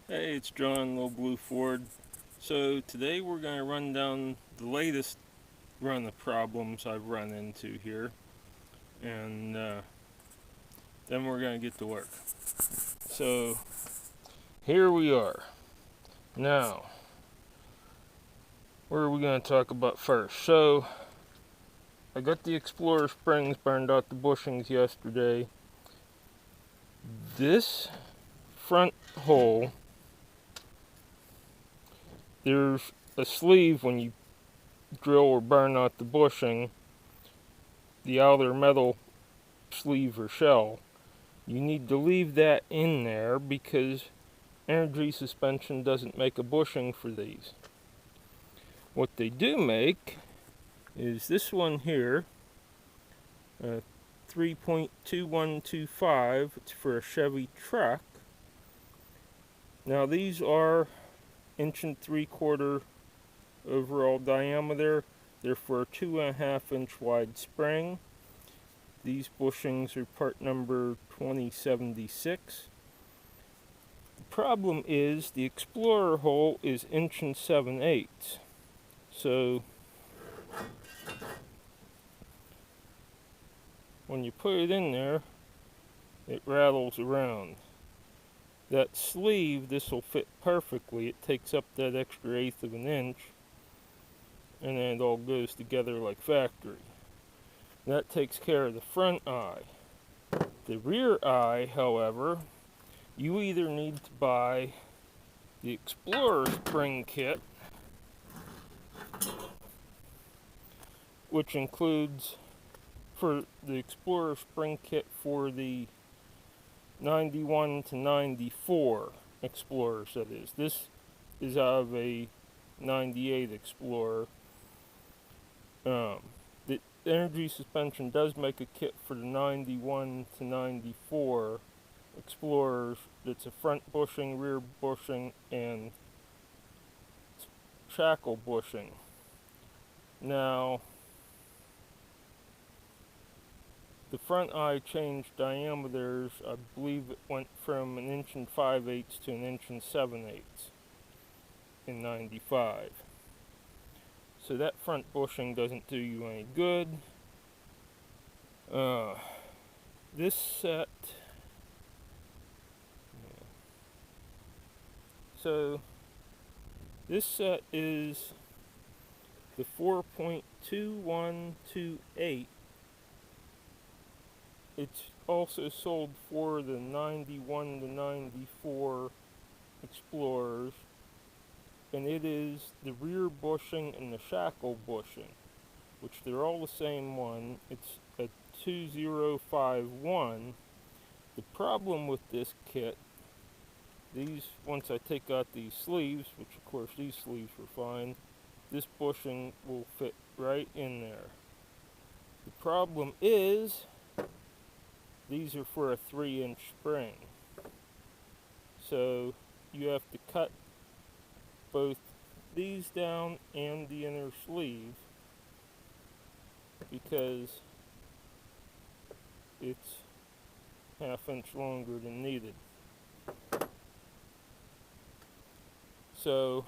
Hey, it's John, Little Blue Ford. So today we're going to run down the latest run of problems I've run into here, and then we're going to get to work. So here we are. Now, what are we going to talk about first? So I got the Explorer springs burned out the bushings yesterday. This front hole, there's a sleeve when you drill or burn out the bushing, the outer metal sleeve or shell. You need to leave that in there because energy suspension doesn't make a bushing for these. What they do make is this one here, 3.2125. It's for a Chevy truck. Now these are 1.75" overall diameter. They're for a 2.5" wide spring. These bushings are part number 2076. The problem is the Explorer hole is 1 7/8. So when you put it in there, it rattles around. That sleeve, this will fit perfectly. It takes up that extra 1/8 of an inch, and then it all goes together like factory. That takes care of the front eye. The rear eye, however, you either need to buy the Explorer spring kit, which includes, for the Explorer spring kit for the 91 to 94 Explorers, that is. This is out of a 98 Explorer. The energy suspension does make a kit for the 91 to 94 Explorers. It's a front bushing, rear bushing, and shackle bushing. Now, the front eye changed diameters. I believe it went from 1 5/8" to 1 7/8" in 95. So that front bushing doesn't do you any good. This set, so this set is the 4.2128. It's also sold for the 91 to 94 Explorers, and it is the rear bushing and the shackle bushing, which they're all the same one. It's a 2051. The problem with this kit, once I take out these sleeves, which of course these sleeves were fine, this bushing will fit right in there. The problem is, these are for a 3" spring. So you have to cut both these down and the inner sleeve because it's 1/2 inch longer than needed. So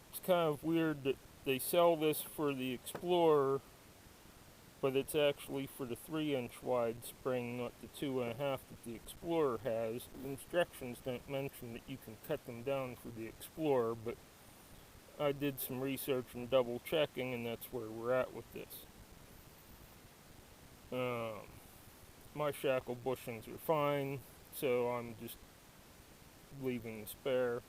it's kind of weird that they sell this for the Explorer, but it's actually for the 3" wide spring, not the 2.5" that the Explorer has. The instructions don't mention that you can cut them down for the Explorer, but I did some research and double checking, and that's where we're at with this. My shackle bushings are fine, so I'm just leaving the spare.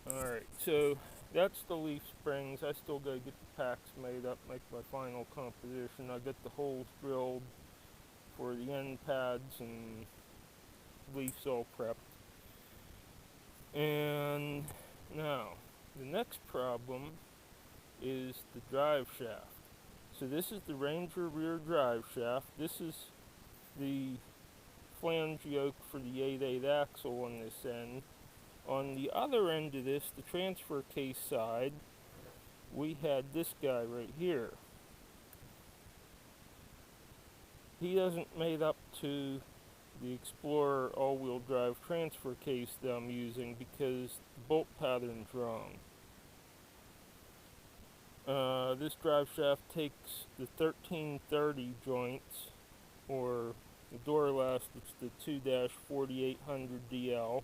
Alright, so that's the leaf springs. I still gotta get the packs made up, make my final composition. I got the holes drilled for the end pads and leaves all prepped. And now, the next problem is the drive shaft. So this is the Ranger rear drive shaft. This is the flange yoke for the 8/8 axle on this end. On the other end of this, the transfer case side, we had this guy right here. He doesn't mate up to the Explorer all-wheel drive transfer case that I'm using because the bolt pattern's wrong. This drive shaft takes the 1330 joints, or the door last, it's the 2-4800DL.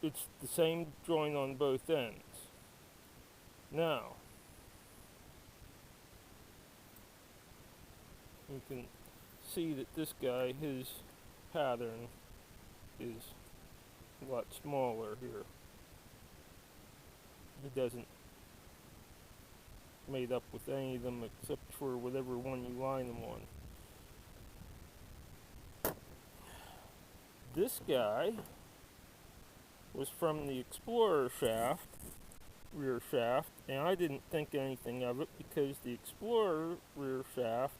It's the same joint on both ends. Now, you can see that this guy, his pattern is a lot smaller here. He doesn't made up with any of them except for whatever one you line them on. This guy was from the Explorer shaft, rear shaft, and I didn't think anything of it because the Explorer rear shaft,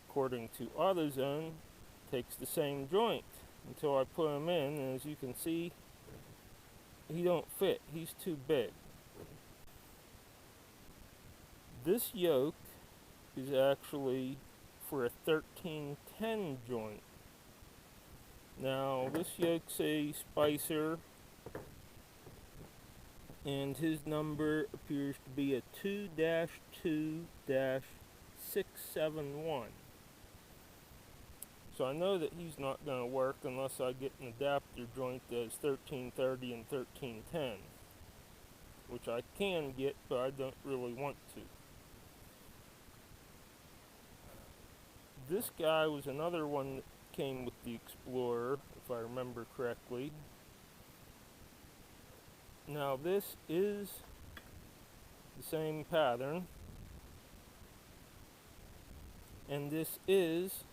according to AutoZone, takes the same joint until I put him in, and as you can see, he don't fit. He's too big. This yoke is actually for a 1310 joint. Now, this yoke's a Spicer, and his number appears to be a 2-2-671. So I know that he's not going to work unless I get an adapter joint that's 1330 and 1310, which I can get, but I don't really want to. This guy was another one that came with the Explorer, if I remember correctly. Now this is the same pattern, and this is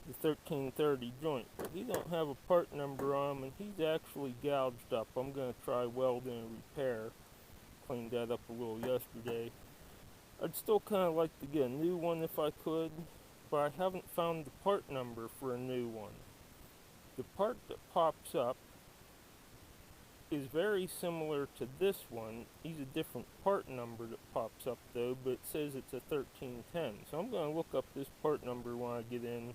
the 1330 joint, but he don't have a part number on him, and he's actually gouged up. I'm going to try welding and repair. Cleaned that up a little yesterday. I'd still kind of like to get a new one if I could, but I haven't found the part number for a new one. The part that pops up is very similar to this one. He's a different part number that pops up though, but it says it's a 1310. So I'm going to look up this part number when I get in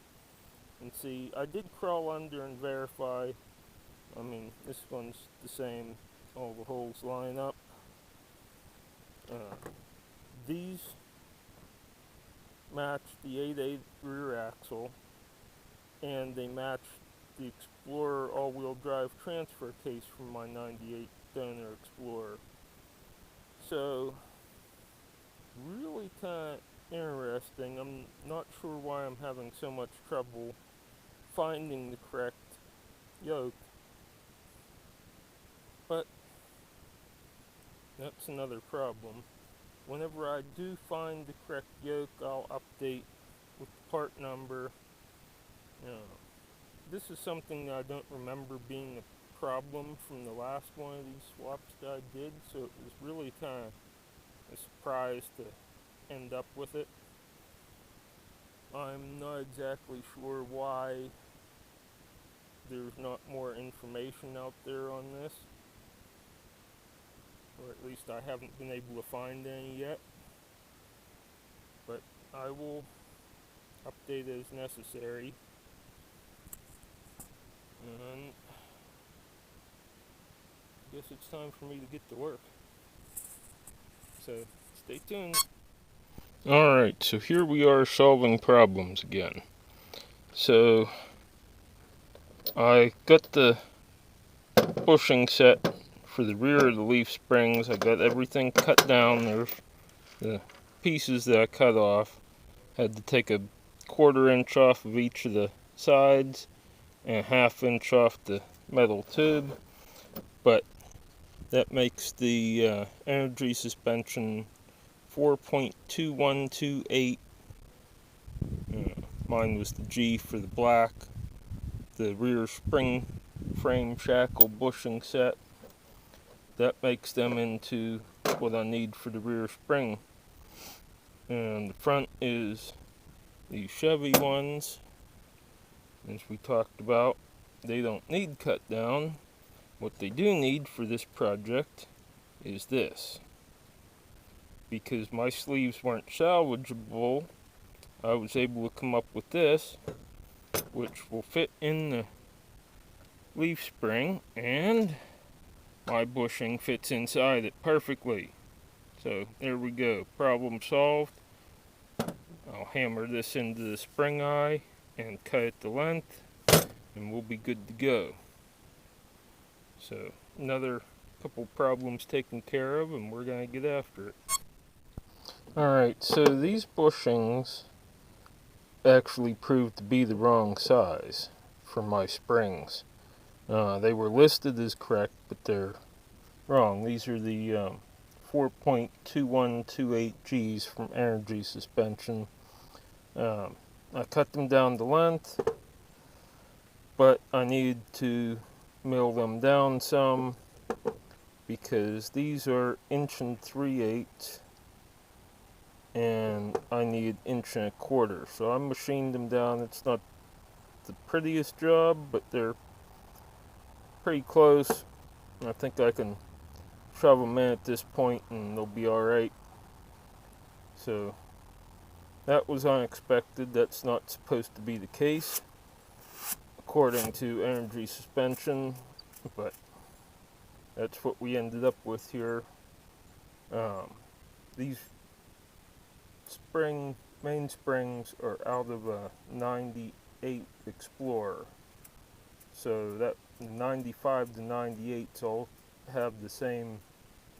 and see. I did crawl under and verify. I mean, this one's the same. All the holes line up. These match the 8/8 rear axle, and they match the Explorer all-wheel drive transfer case from my 98 donor Explorer. So, really kind of interesting. I'm not sure why I'm having so much trouble finding the correct yoke, but that's another problem. Whenever I do find the correct yoke, I'll update with the part number. This is something I don't remember being a problem from the last one of these swaps that I did, so it was really kind of a surprise to end up with it. I'm not exactly sure why there's not more information out there on this, or at least I haven't been able to find any yet, but I will update as necessary. And I guess it's time for me to get to work. So, stay tuned. Alright, so here we are solving problems again. So, I got the bushing set for the rear of the leaf springs. I got everything cut down. There's the pieces that I cut off. Had to take a 1/4 inch off of each of the sides and a 1/2 inch off the metal tube, but that makes the energy suspension 4.2128. Mine was the G for the black. The rear spring frame shackle bushing set, that makes them into what I need for the rear spring. And the front is the Chevy ones. As we talked about, they don't need cut down. What they do need for this project is this. because my sleeves weren't salvageable, I was able to come up with this, which will fit in the leaf spring, and my bushing fits inside it perfectly. So there we go, problem solved. I'll hammer this into the spring eye and cut it to length, and we'll be good to go. So another couple problems taken care of, and we're going to get after it. Alright, so these bushings actually proved to be the wrong size for my springs. They were listed as correct, but they're wrong. These are the 4.2128 Gs from Energy Suspension. I cut them down to length, but I need to mill them down some because these are 1 3/8 and I need 1 1/4. So I machined them down. It's not the prettiest job, but they're pretty close. I think I can shove them in at this point and they'll be alright. So that was unexpected. That's not supposed to be the case according to Energy Suspension, but that's what we ended up with here. These main springs are out of a 98 Explorer, so that 95 to 98s all have the same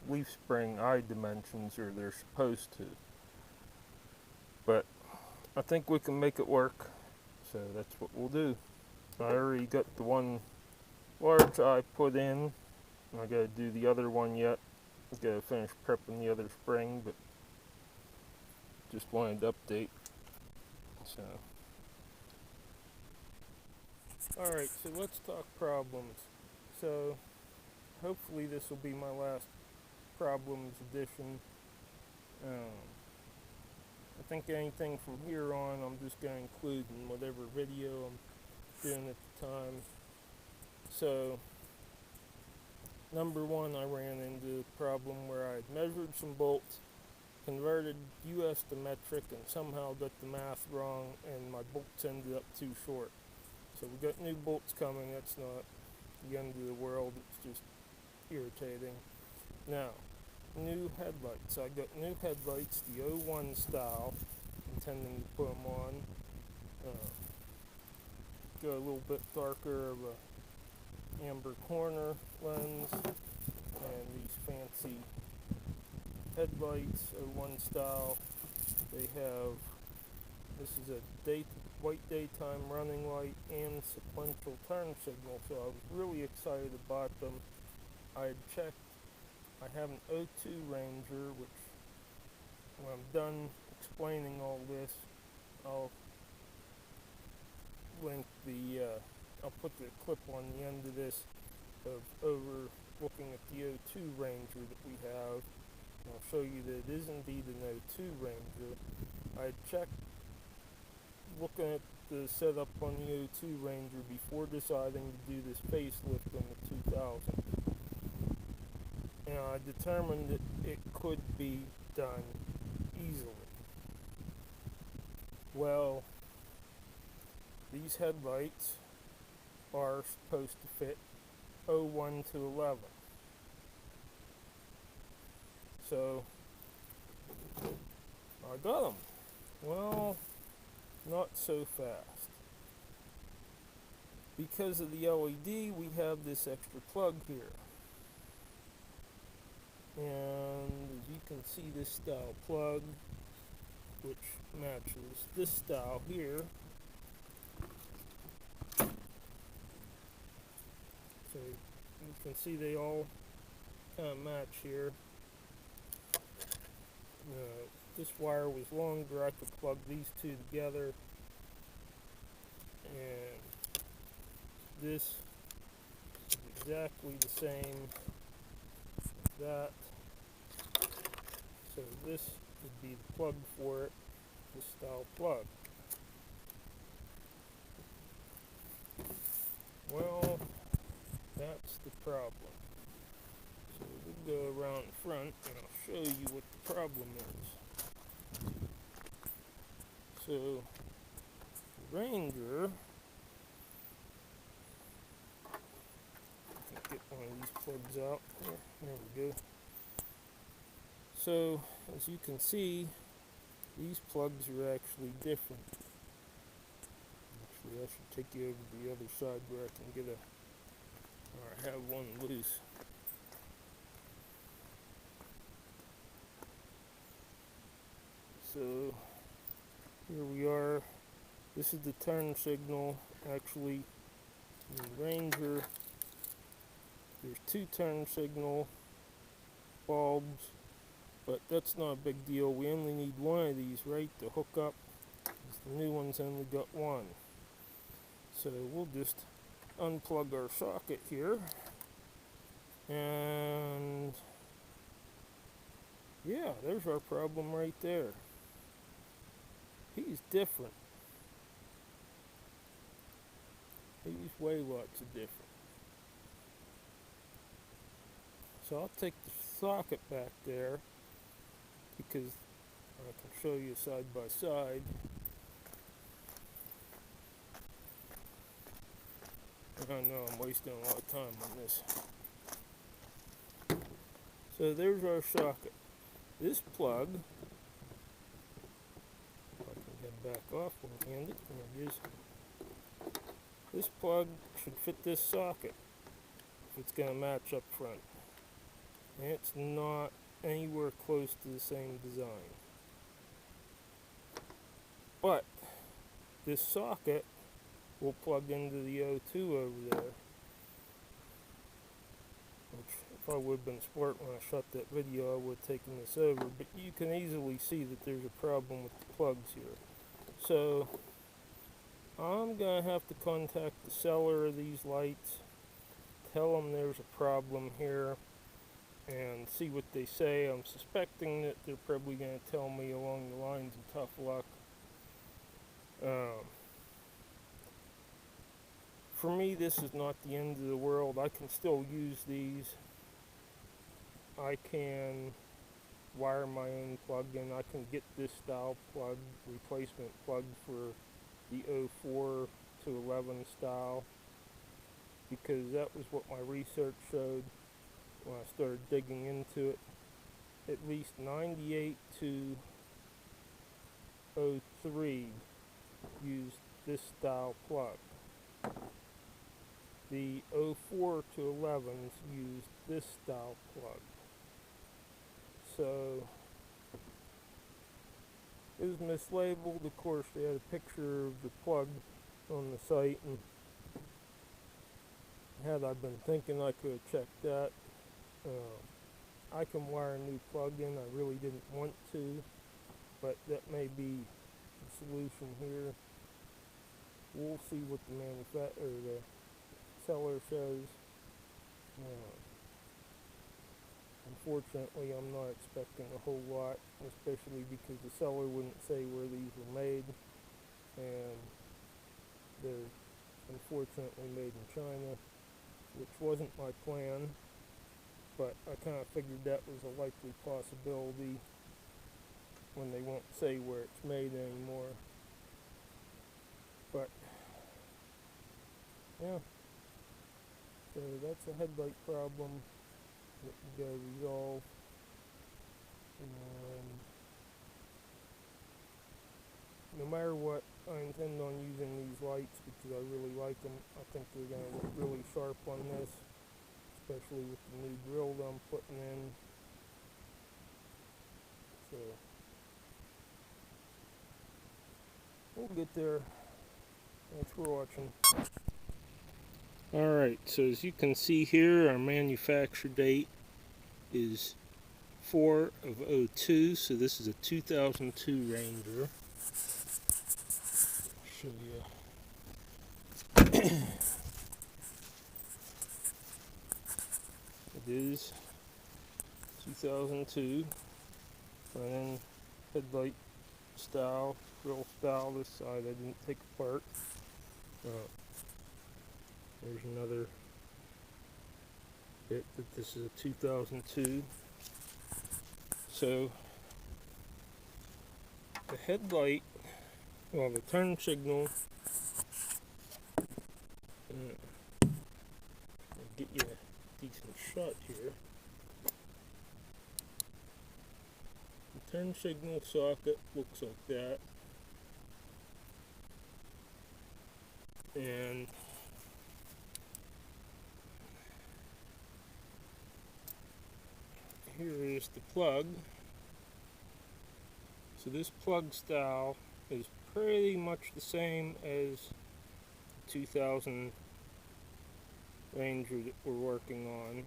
leaf spring eye dimensions, or they're supposed to, but I think we can make it work, so that's what we'll do. I already got the one large eye put in. I gotta do the other one yet. I gotta finish prepping the other spring, but just wanted to update. So, alright, so let's talk problems. So, hopefully this will be my last problems edition. I think anything from here on I'm just going to include in whatever video I'm doing at the time. So, number one, I ran into a problem where I had measured some bolts, converted US to metric, and somehow got the math wrong, and my bolts ended up too short. So we got new bolts coming. That's not the end of the world, it's just irritating. Now, new headlights. I got new headlights, the 01 style, intending to put them on. Go a little bit darker of a amber corner lens, and these fancy headlights, 01 style. They have, this is a white daytime running light and sequential turn signal, so I was really excited about them. I had checked, I have an 02 Ranger, which when I'm done explaining all this, I'll link I'll put the clip on the end of this of looking at the 02 Ranger that we have. And I'll show you that it is indeed an 02 Ranger. I had checked looking at the setup on the 02 Ranger before deciding to do this facelift on the 2000. And I determined that it could be done easily. Well, these headlights are supposed to fit 01 to 11. So, I got them. Well, not so fast. Because of the LED, we have this extra plug here. And as you can see, this style plug, which matches this style here. So you can see they all kind of match here. This wire was longer. I could plug these two together, and this is exactly the same as that. So this would be the plug for it, this style plug. Well, that's the problem. So we'll go around front and I'll show you what the problem is. So, the Ranger, I can get one of these plugs out. There we go. So, as you can see, these plugs are actually different. Actually, I should take you over to the other side where I can get or have one loose. So, here we are. This is the turn signal. Actually, in the Ranger, there's two turn signal bulbs, but that's not a big deal. We only need one of these, right, to hook up, because the new one's only got one. So we'll just unplug our socket here, and yeah, there's our problem right there. He's different. He's way lots of different. So I'll take the socket back there because I can show you side by side. I know I'm wasting a lot of time on this. So there's our socket. This plug, if I can get back off one-handed, there it is. This plug should fit this socket if it's going to match up front. And it's not anywhere close to the same design. But this socket will plug into the O2 over there, which if I would have been smart when I shot that video, I would have taken this over, but you can easily see that there's a problem with the plugs here. So I'm going to have to contact the seller of these lights, tell them there's a problem here, and see what they say. I'm suspecting that they're probably going to tell me along the lines of tough luck. For me, this is not the end of the world. I can still use these. I can wire my own plug-in. I can get this style plug, replacement plug for the 04 to 11 style, because that was what my research showed when I started digging into it. At least 98 to 03 used this style plug. The 04 to 11s used this style plug. So it was mislabeled. Of course, they had a picture of the plug on the site, and had I been thinking, I could have checked that. I can wire a new plug in. I really didn't want to, but that may be the solution here. We'll see what the seller says. Unfortunately, I'm not expecting a whole lot, especially because the seller wouldn't say where these were made, and they're unfortunately made in China, which wasn't my plan, but I kind of figured that was a likely possibility when they won't say where it's made anymore. But yeah, so that's a headlight problem that we gotta resolve. And no matter what, I intend on using these lights because I really like them. I think they're gonna look really sharp on this, especially with the new grill that I'm putting in. So we'll get there. Thanks for watching. Alright, so as you can see here, our manufacture date is 4 of 02, so this is a 2002 Ranger. I'll show you. It is 2002, front end headlight style, grill style. This side I didn't take apart. There's another bit that this is a 2002. So the headlight, well, the turn signal, I'll get you a decent shot here. The turn signal socket looks like that, and here is the plug. So this plug style is pretty much the same as the 2000 Ranger that we're working on.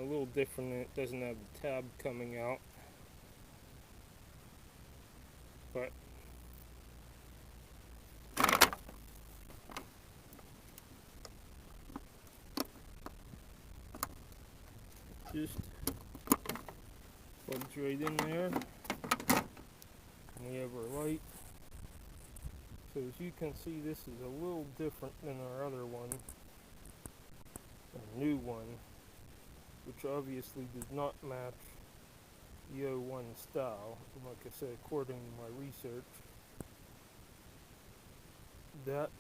A little different, it doesn't have the tab coming out, but just plugs right in there. And we have our light. So as you can see, this is a little different than our other one, our new one, which obviously does not match the 01 style. Like I said, according to my research, that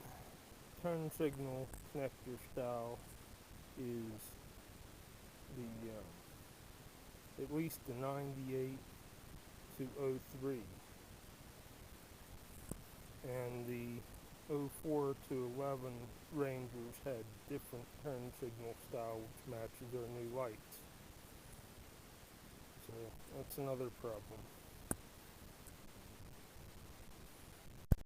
turn signal connector style is the at least the 98 to 03, and the 04 to 11 Rangers had different turn signal style which matches our new lights. So that's another problem.